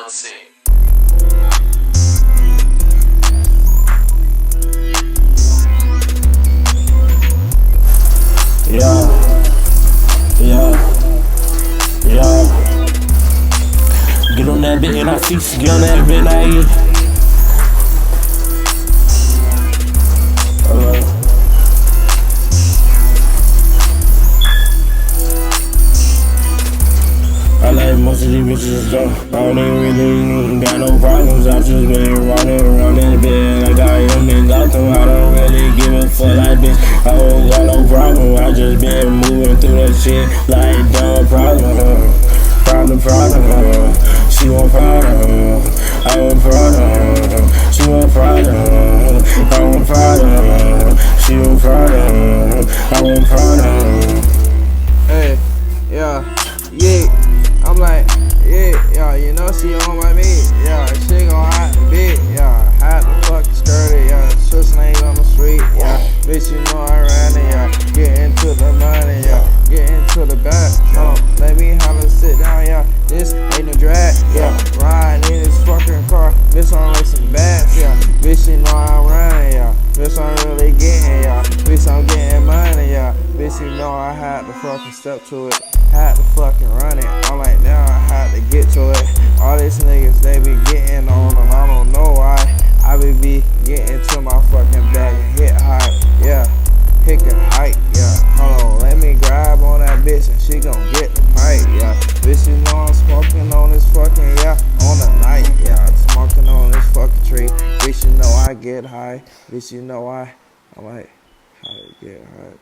Onyxfam0us. Yeah. Get on that bit and I feast, get on that bit and I eat. I like most of these bitches though. I don't even really got no problems. I just been running around this bit like I am in Gotham. I don't really give a fuck like bitch. I don't got no problem. I just been moving through that shit like dumb problem. She want problem. I want problem. She want problem. I want problem. She want problem. I want problem. Hey, yeah. I'm like, yeah, you know she on my meat, yeah, she gon' hide the beat, yeah, hide the fucking skirt, yeah, switch lanes on the street, yeah, bitch, you know I ran it, yeah, get into the money, yeah, get into the back, let me holler, sit down, yeah, this ain't no drag, yeah, riding in this fucking car, bitch, I'm racing bats, yeah, bitch, you know I'm running, yeah, bitch, I'm really getting, yeah, bitch, I'm getting money, yeah, bitch, you know I had to fucking step to it. Had to fucking run it. I'm like, now I had to get to it. All these niggas, they be getting on them. I don't know why. I be getting to my fucking bag and hit high. Yeah, pick a height. Yeah, hold on. Let me grab on that bitch and she gon' get the pipe. Yeah, bitch, you know I'm smoking on this fucking, on the night. Yeah, I'm smoking on this fucking tree. Bitch, you know I get high. Bitch, you know I'm like, how to get high.